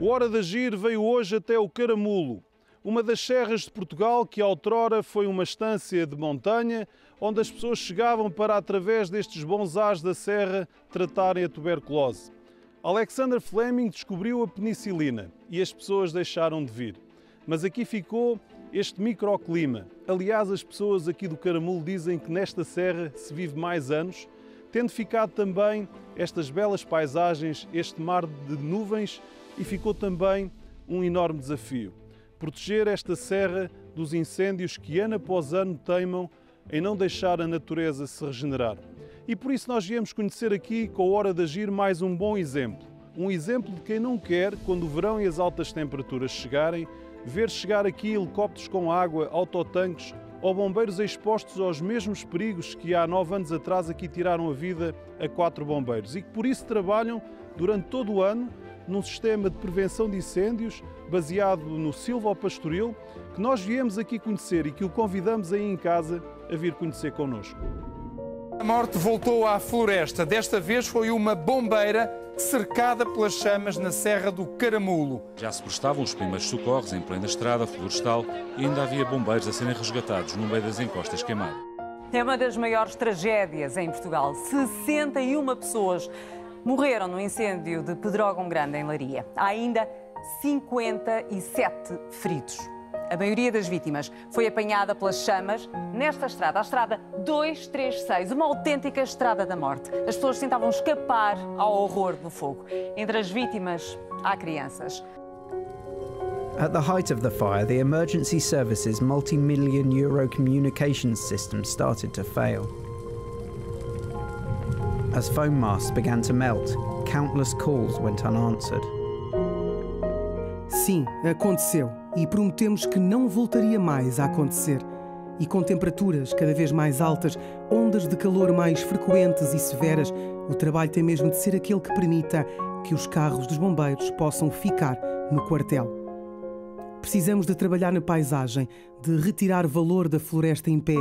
O Hora de Agir veio hoje até o Caramulo, uma das serras de Portugal que outrora foi uma estância de montanha onde as pessoas chegavam para, através destes bonsás da serra, tratarem a tuberculose. Alexander Fleming descobriu a penicilina e as pessoas deixaram de vir. Mas aqui ficou este microclima. Aliás, as pessoas aqui do Caramulo dizem que nesta serra se vive mais anos, tendo ficado também estas belas paisagens, este mar de nuvens, e ficou também um enorme desafio: proteger esta serra dos incêndios que ano após ano teimam em não deixar a natureza se regenerar. E por isso nós viemos conhecer aqui, com a Hora de Agir, mais um bom exemplo. Um exemplo de quem não quer, quando o verão e as altas temperaturas chegarem, ver chegar aqui helicópteros com água, autotanques ou bombeiros expostos aos mesmos perigos que há 9 anos atrás aqui tiraram a vida a 4 bombeiros e que por isso trabalham durante todo o ano num sistema de prevenção de incêndios baseado no silvopastoril, que nós viemos aqui conhecer e que o convidamos aí em casa a vir conhecer connosco. A morte voltou à floresta. Desta vez foi uma bombeira cercada pelas chamas na Serra do Caramulo. Já se prestavam os primeiros socorros em plena estrada florestal e ainda havia bombeiros a serem resgatados no meio das encostas queimadas. É uma das maiores tragédias em Portugal. 61 pessoas morreram no incêndio de Pedrógão Grande, em Leiria. Há ainda 57 feridos. A maioria das vítimas foi apanhada pelas chamas nesta estrada, a estrada 236, uma autêntica estrada da morte. As pessoas tentavam escapar ao horror do fogo. Entre as vítimas há crianças. At the height of the fire, the emergency services multi-million euro communications system started to fail. As foam masts began to melt, countless calls went unanswered. Sim, aconteceu e prometemos que não voltaria mais a acontecer. E com temperaturas cada vez mais altas, ondas de calor mais frequentes e severas, o trabalho tem mesmo de ser aquele que permita que os carros dos bombeiros possam ficar no quartel. Precisamos de trabalhar na paisagem, de retirar valor da floresta em pé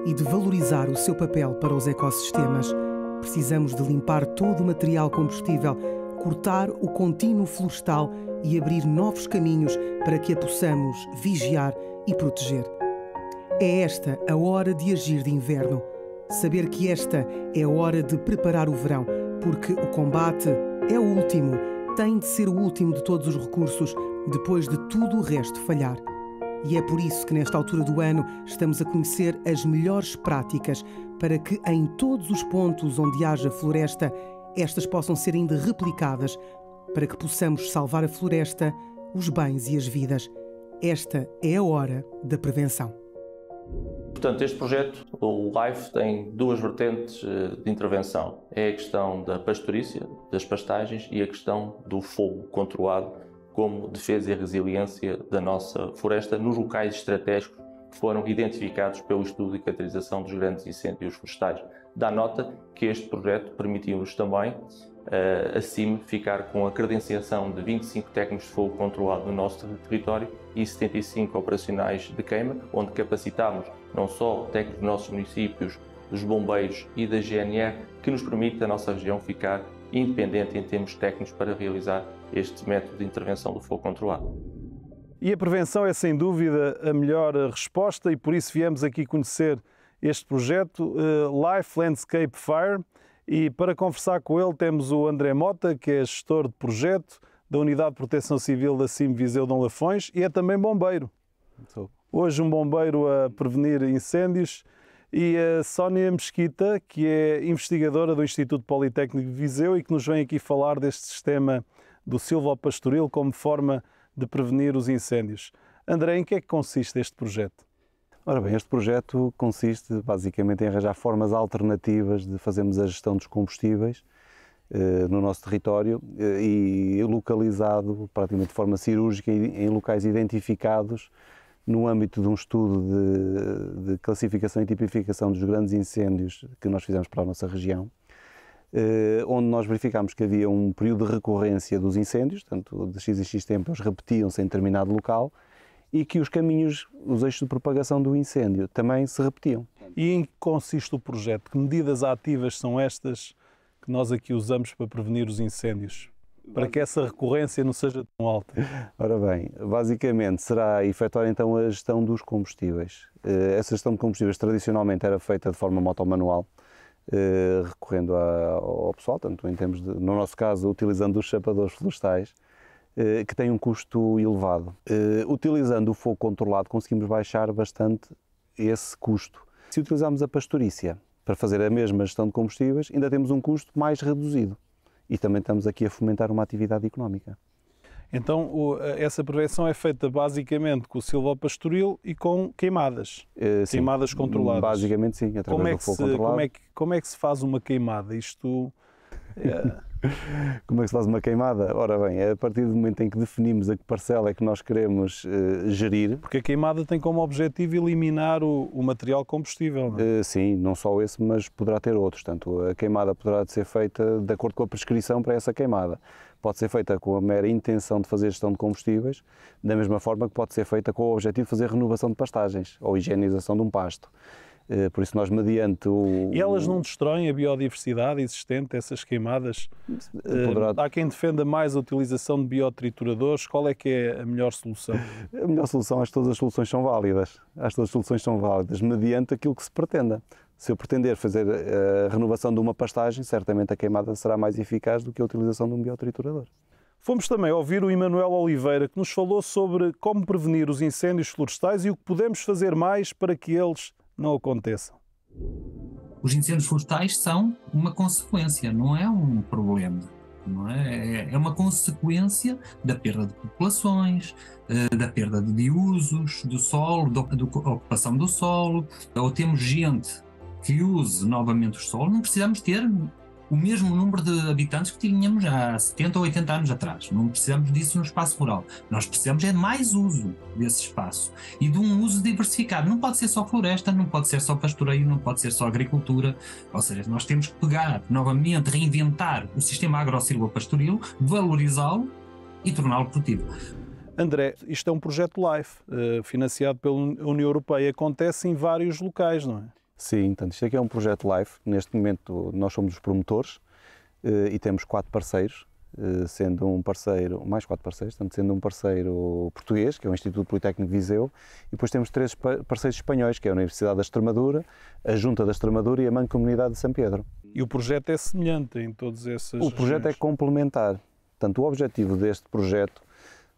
e de valorizar o seu papel para os ecossistemas. Precisamos de limpar todo o material combustível, cortar o contínuo florestal e abrir novos caminhos para que a possamos vigiar e proteger. É esta a hora de agir de inverno. Saber que esta é a hora de preparar o verão, porque o combate é o último, tem de ser o último de todos os recursos, depois de tudo o resto falhar. E é por isso que nesta altura do ano estamos a conhecer as melhores práticas para que em todos os pontos onde haja floresta, estas possam ser ainda replicadas, para que possamos salvar a floresta, os bens e as vidas. Esta é a hora da prevenção. Portanto, este projeto, o LIFE, tem duas vertentes de intervenção. É a questão da pastorícia, das pastagens, e a questão do fogo controlado como defesa e resiliência da nossa floresta nos locais estratégicos que foram identificados pelo estudo e caracterização dos grandes incêndios florestais. Dá nota que este projeto permitiu-nos também, acima, ficar com a credenciação de 25 técnicos de fogo controlado no nosso território e 75 operacionais de queima, onde capacitámos não só técnicos dos nossos municípios, dos bombeiros e da GNR, que nos permite a nossa região ficar independente em termos técnicos para realizar este método de intervenção do fogo controlado. E a prevenção é sem dúvida a melhor resposta e por isso viemos aqui conhecer este projeto Life Landscape Fire, e para conversar com ele temos o André Mota, que é gestor de projeto da Unidade de Proteção Civil da CIM Viseu Dom Lafões e é também bombeiro. Hoje um bombeiro a prevenir incêndios, e a Sónia Mesquita, que é investigadora do Instituto Politécnico de Viseu e que nos vem aqui falar deste sistema do silvopastoril como forma de prevenir os incêndios. André, em que é que consiste este projeto? Ora bem, este projeto consiste basicamente em arranjar formas alternativas de fazermos a gestão dos combustíveis no nosso território e localizado praticamente de forma cirúrgica em locais identificados no âmbito de um estudo de classificação e tipificação dos grandes incêndios que nós fizemos para a nossa região, onde nós verificámos que havia um período de recorrência dos incêndios, portanto, de x em x tempo eles repetiam-se em determinado local, e que os caminhos, os eixos de propagação do incêndio também se repetiam. E em que consiste o projeto? Que medidas ativas são estas que nós aqui usamos para prevenir os incêndios? para que essa recorrência não seja tão alta? Ora bem, basicamente será efetuar então a gestão dos combustíveis. Essa gestão de combustíveis tradicionalmente era feita de forma motomanual, recorrendo ao pessoal, tanto em termos de, no nosso caso, utilizando os chapadores florestais, que tem um custo elevado. Utilizando o fogo controlado conseguimos baixar bastante esse custo. Se utilizarmos a pastorícia para fazer a mesma gestão de combustíveis, ainda temos um custo mais reduzido e também estamos aqui a fomentar uma atividade económica. Então, essa prevenção é feita basicamente com o silvopastoril e com queimadas, queimadas controladas. Basicamente sim, através do fogo controlado. Como é que se faz uma queimada? Como é que se faz uma queimada? Ora bem, é a partir do momento em que definimos a que parcela é que nós queremos gerir. Porque a queimada tem como objetivo eliminar o material combustível, não é? Sim, não só esse, mas poderá ter outros. Portanto, a queimada poderá ser feita de acordo com a prescrição para essa queimada. Pode ser feita com a mera intenção de fazer gestão de combustíveis, da mesma forma que pode ser feita com o objetivo de fazer renovação de pastagens ou higienização de um pasto. Por isso nós, mediante o... E elas não destroem a biodiversidade existente, essas queimadas? Há quem defenda mais a utilização de biotrituradores. Qual é que é a melhor solução? A melhor solução, acho que todas as soluções são válidas. Acho que todas as soluções são válidas, mediante aquilo que se pretenda. Se eu pretender fazer a renovação de uma pastagem, certamente a queimada será mais eficaz do que a utilização de um biotriturador. Fomos também ouvir o Emanuel Oliveira, que nos falou sobre como prevenir os incêndios florestais e o que podemos fazer mais para que eles não aconteçam. Os incêndios florestais são uma consequência, não é um problema. Não é? É uma consequência da perda de populações, da perda de usos do solo, da ocupação do solo. Ou temos gente que use novamente o solo, não precisamos ter o mesmo número de habitantes que tínhamos há 70 ou 80 anos atrás. Não precisamos disso no espaço rural. Nós precisamos é de mais uso desse espaço e de um uso diversificado. Não pode ser só floresta, não pode ser só pastoreio, não pode ser só agricultura. Ou seja, nós temos que pegar novamente, reinventar o sistema agro-silvopastoril, valorizá-lo e torná-lo produtivo. André, isto é um projeto LIFE, financiado pela União Europeia. Acontece em vários locais, não é? Sim, portanto, isto aqui é um projeto LIFE. Neste momento nós somos os promotores e temos 4 parceiros, sendo um parceiro, mais 4 parceiros, portanto, sendo um parceiro português, que é o Instituto Politécnico de Viseu, e depois temos 3 parceiros espanhóis, que é a Universidade da Extremadura, a Junta da Extremadura e a Mancomunidade de São Pedro. E o projeto é semelhante em todas essas regiões? O projeto é complementar. Portanto, o objetivo deste projeto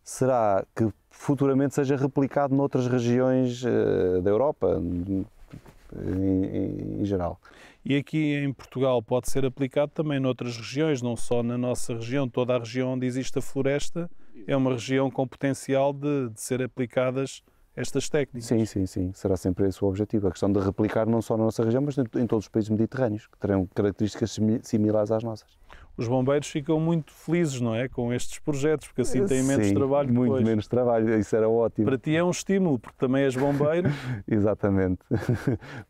será que futuramente seja replicado noutras regiões da Europa, em geral. E aqui em Portugal pode ser aplicado também noutras regiões, não só na nossa região. Toda a região onde existe a floresta é uma região com potencial de ser aplicadas estas técnicas. Sim. Será sempre esse o objetivo. A questão de replicar não só na nossa região, mas em todos os países mediterrâneos, que terão características similares às nossas. Os bombeiros ficam muito felizes, não é, com estes projetos, porque assim têm menos trabalho depois. Muito menos trabalho, isso era ótimo. Para ti é um estímulo, porque também és bombeiro. Exatamente.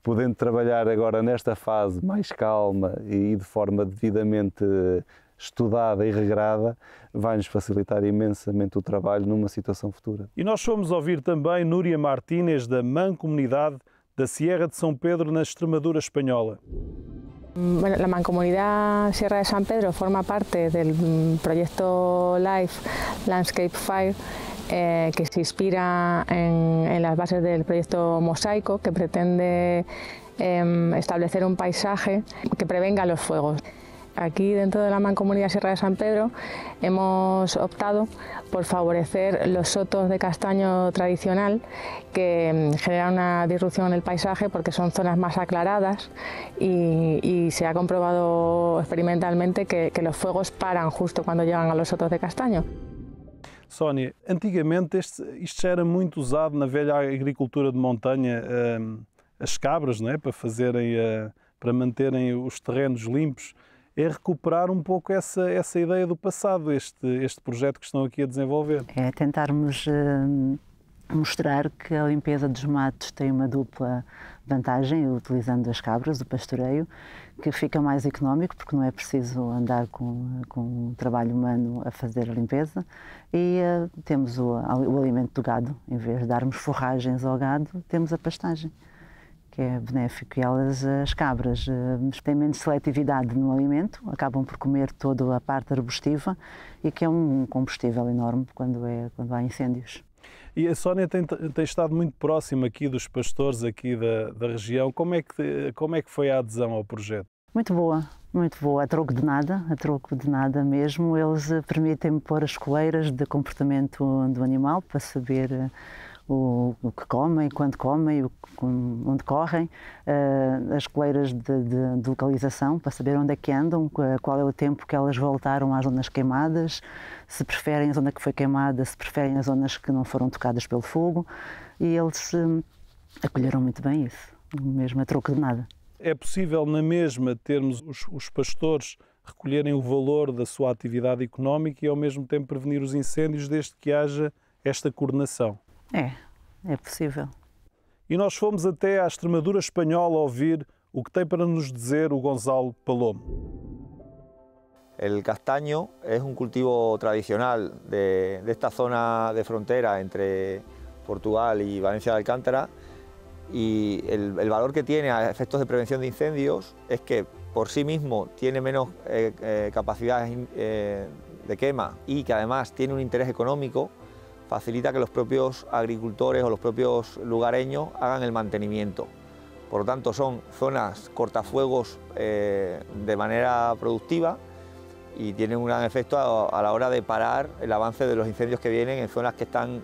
Podendo trabalhar agora nesta fase mais calma e de forma devidamente estudada e regrada, vai-nos facilitar imensamente o trabalho numa situação futura. E nós fomos ouvir também Núria Martínez, da Mancomunidade da Sierra de São Pedro, na Extremadura espanhola. Bueno, la Mancomunidad Sierra de San Pedro forma parte del proyecto LIFE Landscape Fire, que se inspira en las bases del proyecto Mosaico, que pretende establecer un paisaje que prevenga los fuegos. Aquí dentro de la Mancomunidad Sierra de San Pedro hemos optado por favorecer los sotos de castaño tradicional que generan una disrupción en el paisaje porque son zonas más aclaradas y se ha comprobado experimentalmente que los fuegos paran justo cuando llegan a los sotos de castaño. Sónia, antigamente isto já era muito usado na velha agricultura de montanha, as cabras, não é? Para manterem os terrenos limpos. É recuperar um pouco essa ideia do passado, este projeto que estão aqui a desenvolver. É tentarmos mostrar que a limpeza dos matos tem uma dupla vantagem, utilizando as cabras, o pastoreio, que fica mais económico, porque não é preciso andar com um trabalho humano a fazer a limpeza, e temos o alimento do gado. Em vez de darmos forragens ao gado, temos a pastagem. que é benéfico. E elas, as cabras, têm menos seletividade no alimento, acabam por comer toda a parte arbustiva e que é um combustível enorme quando há incêndios. E a Sónia tem estado muito próxima aqui dos pastores aqui da região. Como é que foi a adesão ao projeto? Muito boa, a troco de nada mesmo. Eles permitem-me pôr as coleiras de comportamento do animal para saber o que comem, quando comem, onde correm, as coleiras de localização para saber onde é que andam, qual é o tempo que elas voltaram às zonas queimadas, se preferem a zona que foi queimada, se preferem as zonas que não foram tocadas pelo fogo, e eles acolheram muito bem isso, mesmo a troco de nada. É possível na mesma termos os pastores recolherem o valor da sua atividade económica e ao mesmo tempo prevenir os incêndios desde que haja esta coordenação? É possível. E nós fomos até à Extremadura espanhola ouvir o que tem para nos dizer o Gonzalo Palomo. El castaño es un cultivo tradicional de esta zona de frontera entre Portugal y Valencia de Alcántara, y el valor que tiene a efectos de prevención de incendios es que por sí mismo tiene menos capacidad de quema y que además tiene un interés económico, facilita que los propios agricultores o los propios lugareños hagan el mantenimiento. Por lo tanto, son zonas cortafuegos de manera productiva y tienen un gran efecto a la hora de parar el avance de los incendios que vienen en zonas que están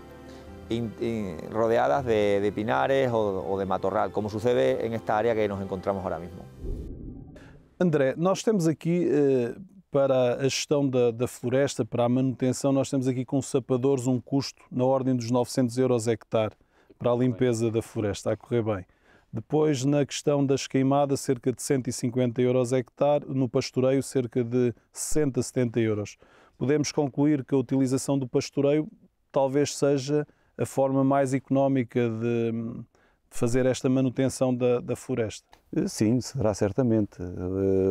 rodeadas de pinares o de matorral, como sucede en esta área que nos encontramos ahora mismo. André, nós temos aqui, para a gestão da floresta, para a manutenção, nós temos aqui com sapadores um custo na ordem dos 900 € hectare para a limpeza da floresta, a correr bem. Depois, na questão das queimadas, cerca de 150 € hectare, no pastoreio, cerca de 60, 70 €. Podemos concluir que a utilização do pastoreio talvez seja a forma mais económica de fazer esta manutenção da floresta. Sim, será certamente,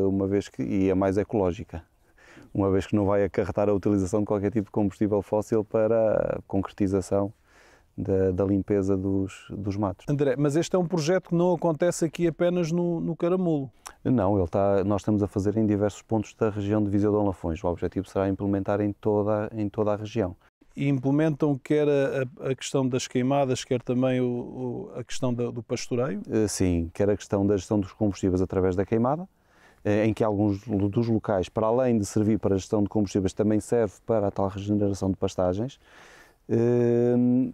uma vez que, e é mais ecológica, uma vez que não vai acarretar a utilização de qualquer tipo de combustível fóssil para a concretização da limpeza dos matos. André, mas este é um projeto que não acontece aqui apenas no Caramulo. Não, nós estamos a fazer em diversos pontos da região de Viseu de Lafões. O objetivo será implementar em toda a região. E implementam quer a questão das queimadas, quer também a questão do pastoreio? Sim, quer a questão da gestão dos combustíveis através da queimada, em que alguns dos locais, para além de servir para a gestão de combustíveis, também serve para a tal regeneração de pastagens,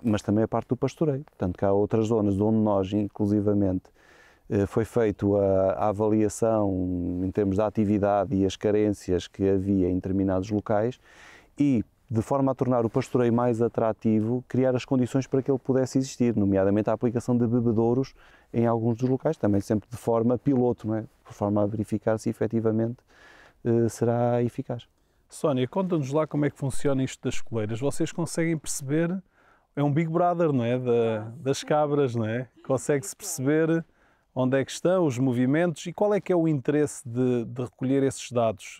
mas também a parte do pastoreio. Portanto, que há outras zonas onde nós, inclusivamente, foi feita a avaliação em termos da atividade e as carências que havia em determinados locais e, de forma a tornar o pastoreio mais atrativo, criar as condições para que ele pudesse existir, nomeadamente a aplicação de bebedouros em alguns dos locais, também sempre de forma piloto, não é? Por forma a verificar se efetivamente será eficaz. Sónia, conta-nos lá como é que funciona isto das coleiras. Vocês conseguem perceber, é um Big Brother, não é? Das cabras, não é? Consegue-se perceber onde é que estão os movimentos e qual é que é o interesse de recolher esses dados?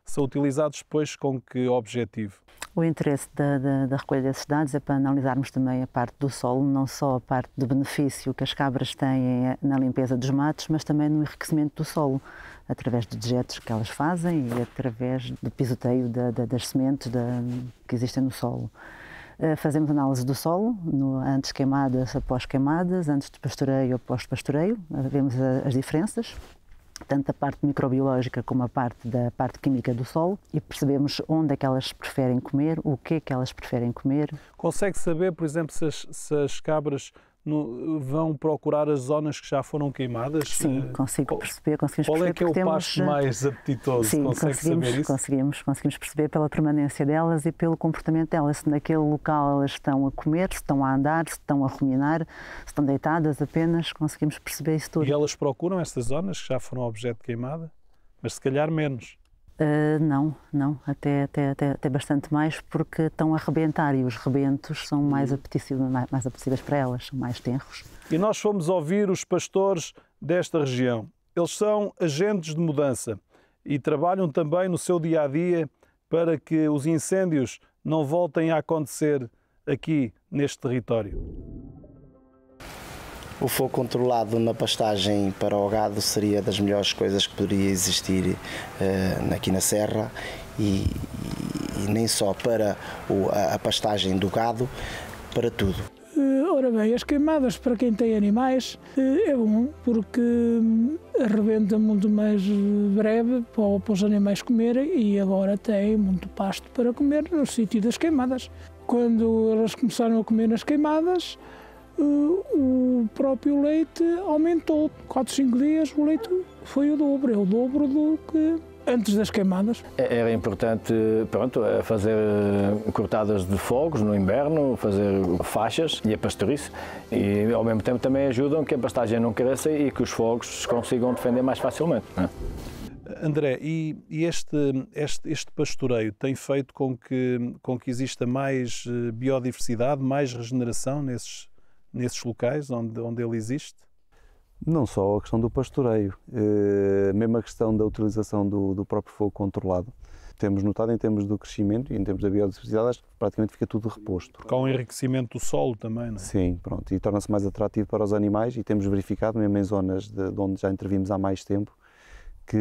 São utilizados depois com que objetivo? O interesse da recolha desses dados é para analisarmos também a parte do solo, não só a parte do benefício que as cabras têm na limpeza dos matos, mas também no enriquecimento do solo, através de dejetos que elas fazem e através do pisoteio das sementes que existem no solo. Fazemos análise do solo, antes queimadas, após queimadas, antes de pastoreio, após pastoreio, vemos as diferenças, tanto a parte microbiológica como a parte da parte química do solo, e percebemos onde é que elas preferem comer, o que é que elas preferem comer. Consegue saber, por exemplo, se as cabras vão procurar as zonas que já foram queimadas? Sim, conseguimos perceber. Qual é que é o pasto mais apetitoso? Sim, consegue saber isso? Conseguimos perceber pela permanência delas e pelo comportamento delas. Se naquele local elas estão a comer, se estão a andar, se estão a ruminar, se estão deitadas apenas, conseguimos perceber isso tudo. E elas procuram estas zonas que já foram objeto de queimada? Mas se calhar menos. Não, até bastante mais, porque estão a rebentar e os rebentos são mais apetecíveis para elas, são mais tenros. E nós fomos ouvir os pastores desta região. Eles são agentes de mudança e trabalham também no seu dia-a-dia para que os incêndios não voltem a acontecer aqui neste território. O fogo controlado na pastagem para o gado seria das melhores coisas que poderia existir aqui na Serra e nem só para a pastagem do gado, para tudo. Ora bem, as queimadas para quem tem animais é bom porque arrebenta muito mais breve para os animais comerem e agora tem muito pasto para comer no sítio das queimadas. Quando elas começaram a comer nas queimadas, o próprio leite aumentou. 4, 5 dias o leite foi o dobro do que antes das queimadas. Era importante, pronto, fazer cortadas de fogos no inverno, fazer faixas e a pastourice e ao mesmo tempo também ajudam que a pastagem não cresça e que os fogos se consigam defender mais facilmente. Não é? André, e este pastoreio tem feito com que exista mais biodiversidade, mais regeneração nesses locais onde ele existe? Não só a questão do pastoreio, mesmo a questão da utilização do próprio fogo controlado. Temos notado em termos do crescimento e em termos da biodiversidade, acho que praticamente fica tudo reposto. Porque há um enriquecimento do solo também, não é? Sim, pronto, e torna-se mais atrativo para os animais e temos verificado, mesmo em zonas de onde já intervimos há mais tempo, que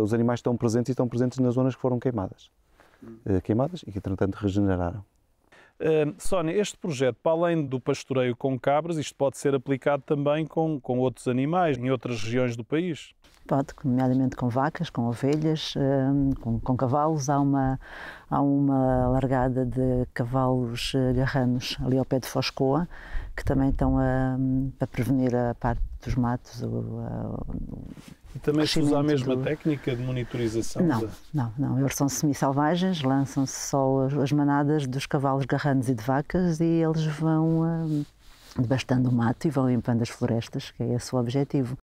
os animais estão presentes nas zonas que foram queimadas e que, entretanto, regeneraram. Sónia, este projeto, para além do pastoreio com cabras, isto pode ser aplicado também com outros animais, em outras regiões do país? Pode, nomeadamente com vacas, com ovelhas, com cavalos. Há uma largada de cavalos garranos ali ao pé de Foscoa, que também estão a prevenir a parte dos matos. E também se usa a mesma técnica de monitorização? Não. Eles são semi-selvagens, lançam-se só as manadas dos cavalos garranos e de vacas e eles vão devastando o mato e vão limpando as florestas, que é esse o objetivo.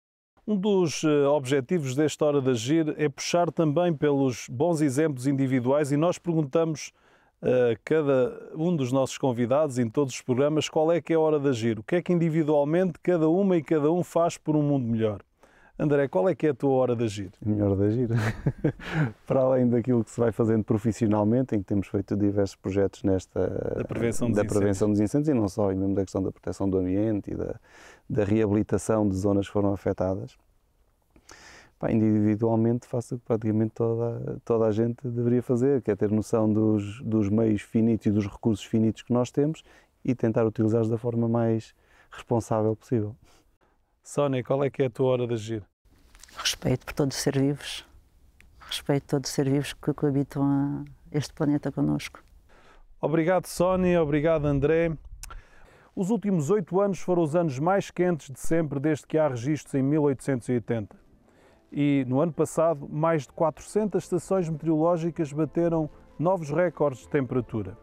Um dos objetivos desta Hora de Agir é puxar também pelos bons exemplos individuais e nós perguntamos a cada um dos nossos convidados em todos os programas qual é que é a hora de agir, o que é que individualmente cada uma e cada um faz por um mundo melhor. André, qual é que é a tua hora de agir? A minha hora de agir? Para além daquilo que se vai fazendo profissionalmente, em que temos feito diversos projetos da prevenção dos incêndios e não só, e mesmo da questão da proteção do ambiente e da reabilitação de zonas que foram afetadas. Individualmente faço o que praticamente toda a gente deveria fazer, que é ter noção dos meios finitos e dos recursos finitos que nós temos e tentar utilizá-los da forma mais responsável possível. Sónia, qual é que é a tua hora de agir? Respeito por todos os seres vivos. Respeito por todos os seres vivos que coabitam este planeta connosco. Obrigado, Sónia. Obrigado, André. Os últimos 8 anos foram os anos mais quentes de sempre desde que há registros em 1880. E no ano passado, mais de 400 estações meteorológicas bateram novos recordes de temperatura.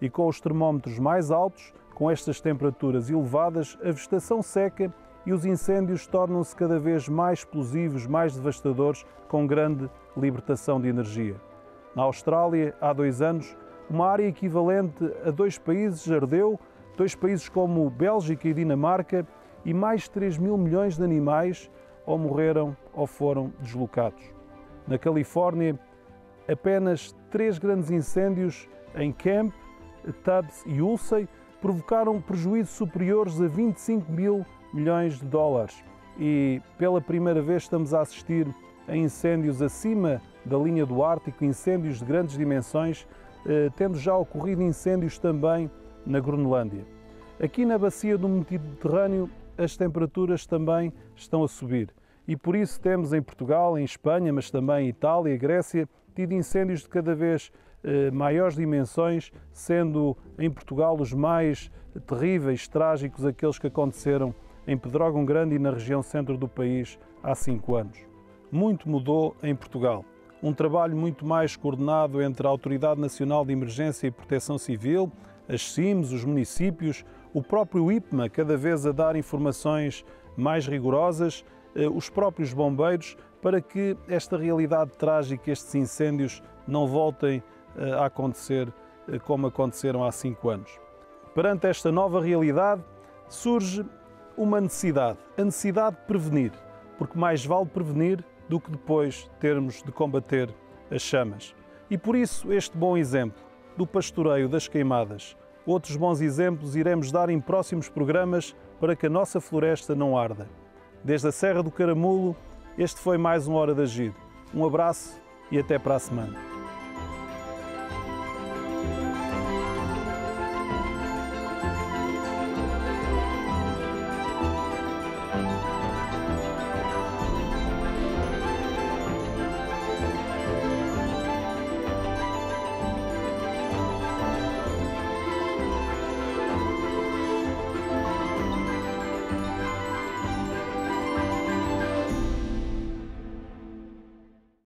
E com os termómetros mais altos, com estas temperaturas elevadas, a vegetação seca e os incêndios tornam-se cada vez mais explosivos, mais devastadores, com grande libertação de energia. Na Austrália, há 2 anos, uma área equivalente a 2 países ardeu, 2 países como Bélgica e Dinamarca, e mais de 3 mil milhões de animais ou morreram ou foram deslocados. Na Califórnia, apenas 3 grandes incêndios em Camp, Tubbs e Woolsey provocaram prejuízos superiores a 25 mil milhões de dólares. E pela primeira vez estamos a assistir a incêndios acima da linha do Ártico, incêndios de grandes dimensões, tendo já ocorrido incêndios também na Groenlândia. Aqui na bacia do Mediterrâneo as temperaturas também estão a subir e por isso temos em Portugal, em Espanha, mas também em Itália, Grécia, tido incêndios de cada vez maiores dimensões, sendo em Portugal os mais terríveis, trágicos, aqueles que aconteceram em Pedrógão Grande e na região centro do país há 5 anos. Muito mudou em Portugal. Um trabalho muito mais coordenado entre a Autoridade Nacional de Emergência e Proteção Civil, as CIMs, os municípios, o próprio IPMA, cada vez a dar informações mais rigorosas, os próprios bombeiros, para que esta realidade trágica, estes incêndios, não voltem a acontecer como aconteceram há 5 anos. Perante esta nova realidade, surge uma necessidade, a necessidade de prevenir, porque mais vale prevenir do que depois termos de combater as chamas. E por isso este bom exemplo do pastoreio das queimadas. Outros bons exemplos iremos dar em próximos programas para que a nossa floresta não arda. Desde a Serra do Caramulo, este foi mais um Hora de Agir. Um abraço e até para a semana.